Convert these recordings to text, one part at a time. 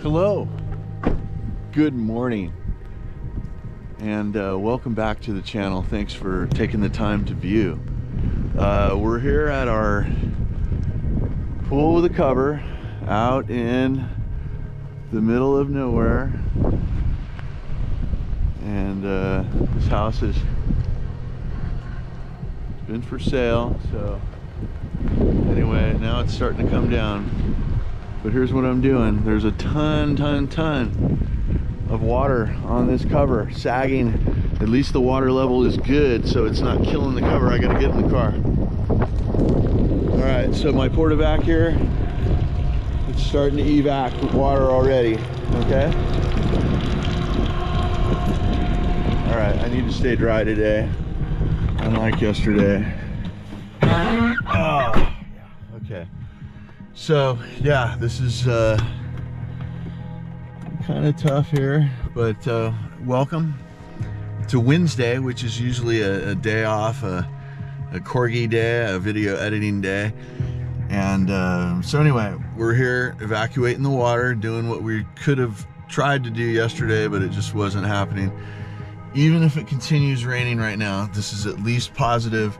Hello, good morning, and welcome back to the channel. Thanks for taking the time to view. We're here at our pool with a cover out in the middle of nowhere, and this house has been for sale. So anyway, now it's starting to come down. But here's what I'm doing. There's a ton of water on this cover, sagging. At least the water level is good, so it's not killing the cover. I gotta get in the car. All right, so my porta-vac here, it's starting to evac with water already, okay? All right, I need to stay dry today, unlike yesterday. Oh, okay. So yeah, this is kind of tough here, but welcome to Wednesday, which is usually a day off, a Corgi day, a video editing day. And so anyway, we're here evacuating the water, doing what we could have tried to do yesterday, but it just wasn't happening. Even if it continues raining right now, this is at least positive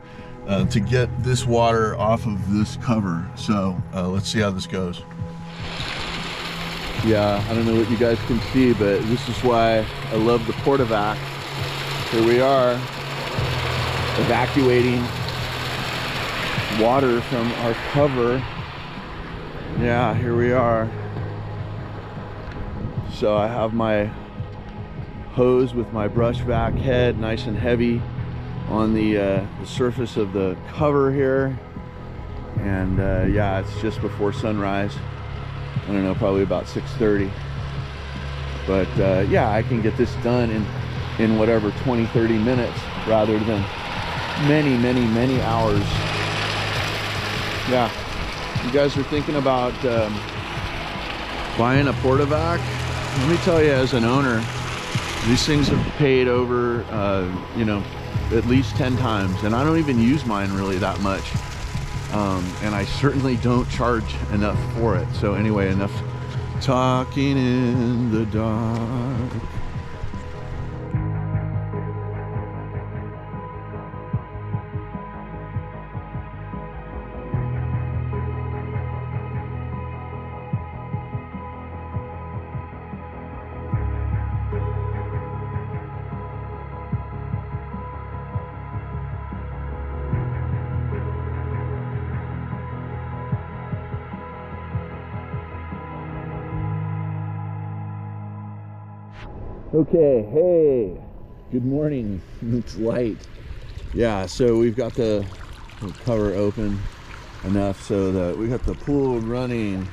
to get this water off of this cover. So let's see how this goes. Yeah, I don't know what you guys can see, but this is why I love the porta-vac. Here we are, evacuating water from our cover. Yeah, here we are. So I have my hose with my brush vac head nice and heavy on the surface of the cover here, and yeah, it's just before sunrise. I don't know, probably about 6:30, but yeah, I can get this done in whatever 20-30 minutes rather than many hours. Yeah, you guys are thinking about buying a porta-vac? Let me tell you, as an owner, these things have paid over you know, at least 10 times, and I don't even use mine really that much, and I certainly don't charge enough for it. So anyway, enough talking in the dark. Okay, hey, good morning. It's light. Yeah, so we've got the cover open enough so that we got the pool running,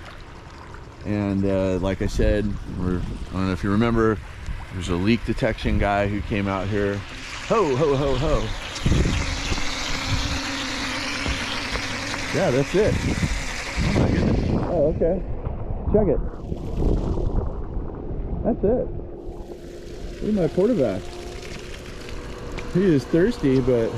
and like I said, I don't know if you remember, there's a leak detection guy who came out here. Ho, ho, ho, ho. Yeah, that's it. Oh my goodness. Oh, okay. Check it. That's it. Look at my porta-vac. He is thirsty, but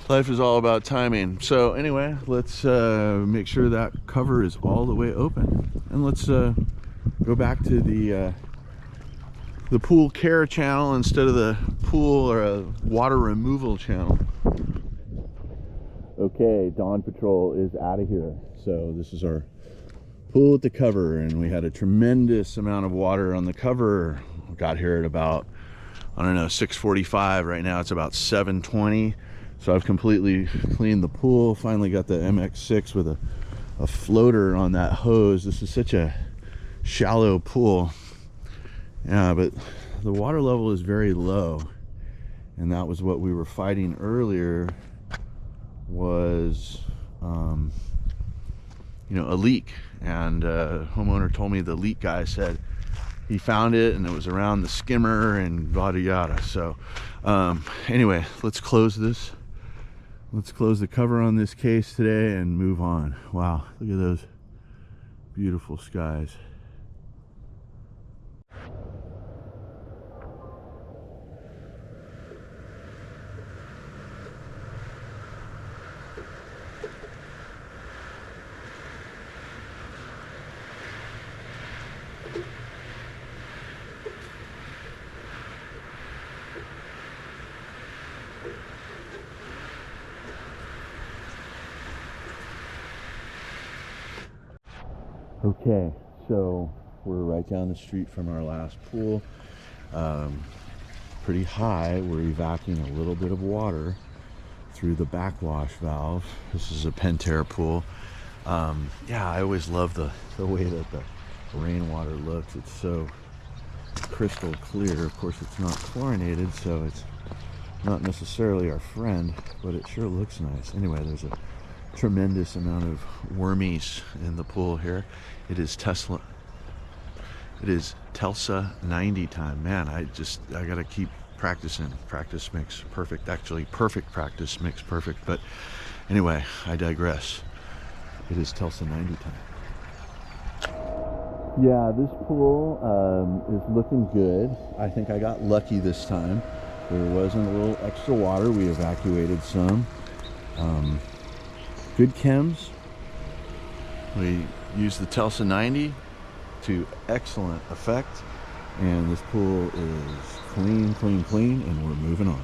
life is all about timing. So anyway, let's make sure that cover is all the way open, and let's go back to the pool care channel instead of the pool or water removal channel. Okay, Dawn Patrol is out of here. So this is our pool at the cover, and we had a tremendous amount of water on the cover. We got here at about, I don't know, 6:45. Right now it's about 7:20. So I've completely cleaned the pool. Finally got the MX6 with a floater on that hose. This is such a shallow pool. Yeah, but the water level is very low, and that was what we were fighting earlier, was you know, a leak. And homeowner told me the leak guy said he found it and it was around the skimmer and yada yada. So anyway, let's close this. Let's close the cover on this case today and move on. Wow, look at those beautiful skies. Okay, so we're right down the street from our last pool. Pretty high. We're evacuating a little bit of water through the backwash valve. This is a Pentair pool. Yeah, I always love the way that the rainwater looks. It's so crystal clear. Of course, it's not chlorinated, so it's not necessarily our friend, but it sure looks nice. Anyway, there's a tremendous amount of wormies in the pool here. It is Telsa 90 time. Man, I gotta keep practicing. Practice makes perfect. Actually, perfect practice makes perfect. But anyway, I digress. It is Telsa 90 time. Yeah, this pool is looking good. I think I got lucky this time. There wasn't a little extra water. We evacuated some. Good chems. We used the Telsa 90 to excellent effect. And this pool is clean, clean, clean, and we're moving on.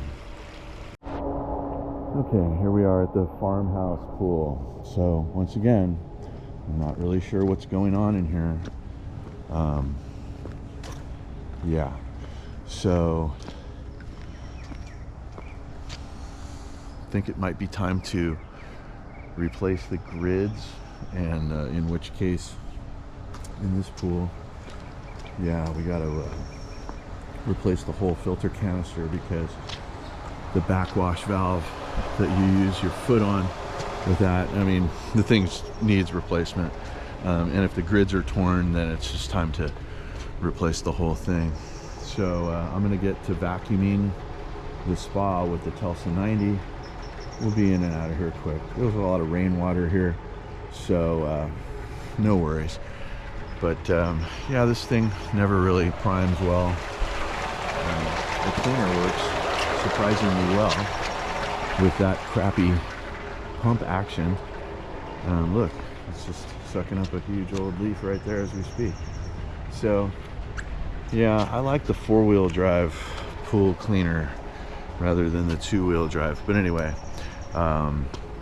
Okay, here we are at the Farmhouse pool. So once again, I'm not really sure what's going on in here. Yeah, so I think it might be time to replace the grids, and in which case, in this pool, yeah, we got to replace the whole filter canister, because the backwash valve that you use your foot on with that, I mean, the thing needs replacement. And if the grids are torn, then it's just time to replace the whole thing. So I'm gonna get to vacuuming the spa with the Telsa 90. We'll be in and out of here quick. There's a lot of rainwater here, so no worries. But yeah, this thing never really primes well. The cleaner works surprisingly well with that crappy pump action. Look, it's just sucking up a huge old leaf right there as we speak. So yeah, I like the 4-wheel drive pool cleaner rather than the 2-wheel drive. But anyway,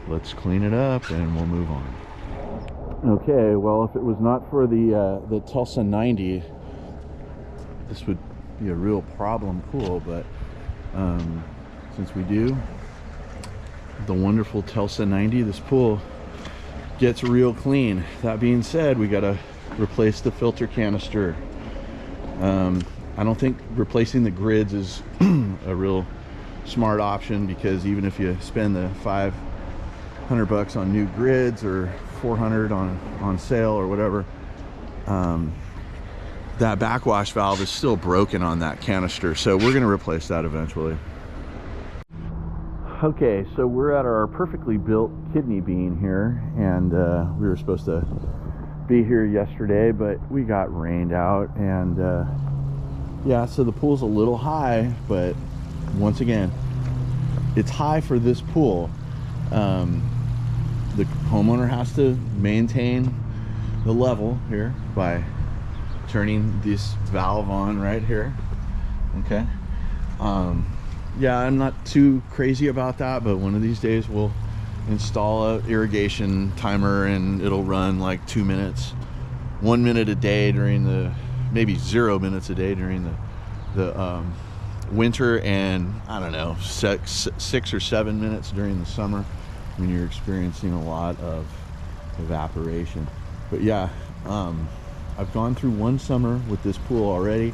let's clean it up and we'll move on. Okay, well, if it was not for the Telsa 90, this would be a real problem pool. But since we do the wonderful Telsa 90, this pool gets real clean. That being said, we gotta replace the filter canister. I don't think replacing the grids is a real smart option, because even if you spend the $500 on new grids or $400 on sale or whatever, that backwash valve is still broken on that canister, so we're gonna replace that eventually. Okay, so we're at our perfectly built kidney bean here, and we were supposed to be here yesterday, but we got rained out, and yeah, so the pool's a little high, but once again, it's high for this pool. The homeowner has to maintain the level here by turning this valve on right here. Okay. Yeah, I'm not too crazy about that, but one of these days we'll install a irrigation timer and it'll run like 2 minutes, 1 minute a day during the, maybe 0 minutes a day during the winter, and I don't know, 6 or 7 minutes during the summer when you're experiencing a lot of evaporation. But yeah, I've gone through one summer with this pool already.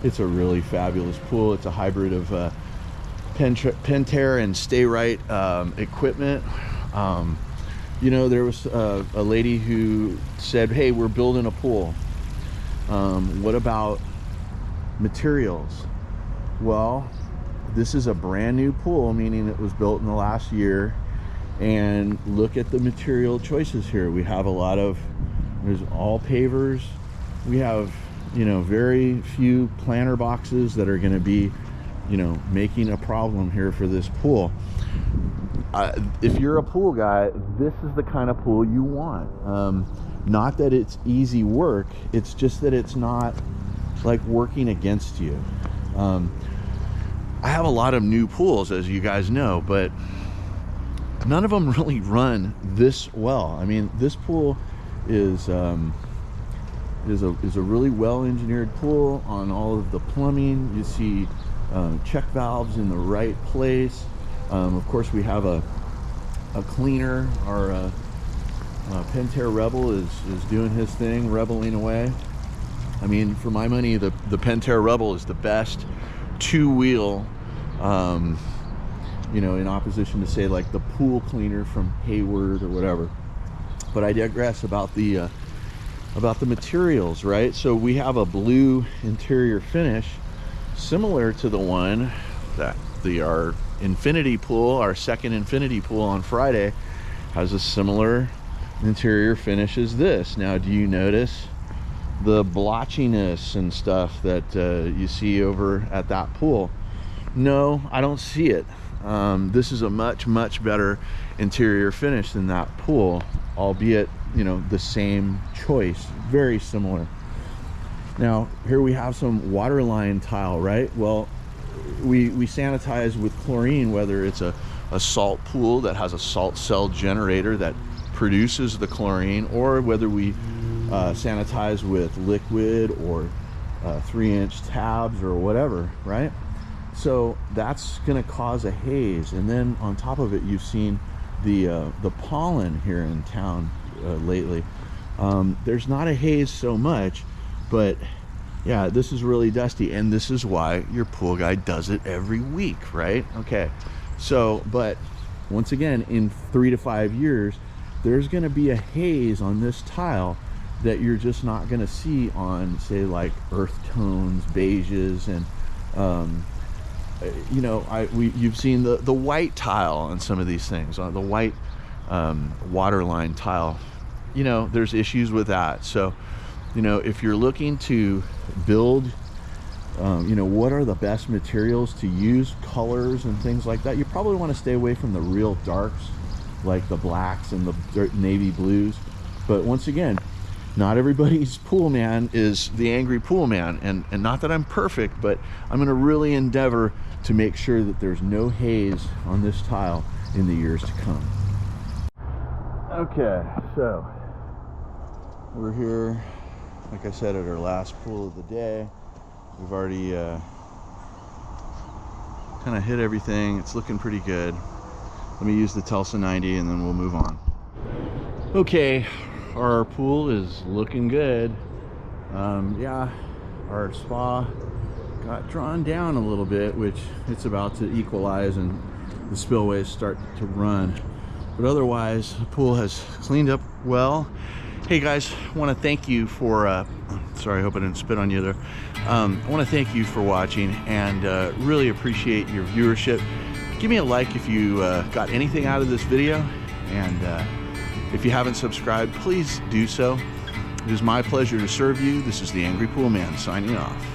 It's a really fabulous pool. It's a hybrid of Pentair and Stay Right equipment. You know, there was a lady who said, hey, we're building a pool. What about materials? Well, this is a brand new pool, meaning it was built in the last year. And look at the material choices here. We have a lot of, there's all pavers. We have, you know, very few planter boxes that are going to be, you know, making a problem here for this pool. If you're a pool guy, this is the kind of pool you want. Not that it's easy work, it's just that it's not like working against you. I have a lot of new pools, as you guys know, but none of them really run this well. I mean, this pool is is a really well-engineered pool on all of the plumbing. You see check valves in the right place. Of course, we have a cleaner. Our Pentair Rebel is doing his thing, rebelling away. I mean, for my money, the Pentair Rebel is the best two-wheel, you know, in opposition to, say, like the pool cleaner from Hayward or whatever. But I digress about the materials, right? So we have a blue interior finish, similar to the one that our infinity pool, our second infinity pool on Friday, has a similar interior finish as this. Now, do you notice the blotchiness and stuff that you see over at that pool? No, I don't see it. This is a much better interior finish than that pool, albeit, you know, the same choice, very similar. Now, here we have some waterline tile, right? Well, we sanitize with chlorine, whether it's a salt pool that has a salt cell generator that produces the chlorine, or whether we sanitize with liquid or 3-inch tabs or whatever, right? So that's going to cause a haze. And then on top of it, you've seen the pollen here in town lately. There's not a haze so much, but yeah, this is really dusty, and this is why your pool guy does it every week, right? Okay, so, but once again, in 3 to 5 years, there's going to be a haze on this tile that you're just not going to see on, say, like earth tones, beiges, and you know, you've seen the white tile on some of these things, the white waterline tile. You know, there's issues with that. So, you know, if you're looking to build, you know, what are the best materials to use, colors and things like that, you probably want to stay away from the real darks, like the blacks and the navy blues. But once again, not everybody's pool man is the angry pool man, and not that I'm perfect, but I'm going to really endeavor to make sure that there's no haze on this tile in the years to come. Okay, so we're here, like I said, at our last pool of the day. We've already kind of hit everything. It's looking pretty good. Let me use the Tulsa 90 and then we'll move on. Okay, our pool is looking good. Yeah, our spa got drawn down a little bit, which it's about to equalize and the spillways start to run. But otherwise, the pool has cleaned up well. Hey guys, I want to thank you for, sorry, I hope I didn't spit on you there. I want to thank you for watching and really appreciate your viewership. Give me a like if you got anything out of this video, and if you haven't subscribed, please do so. It is my pleasure to serve you. This is the Angry Pool Man signing off.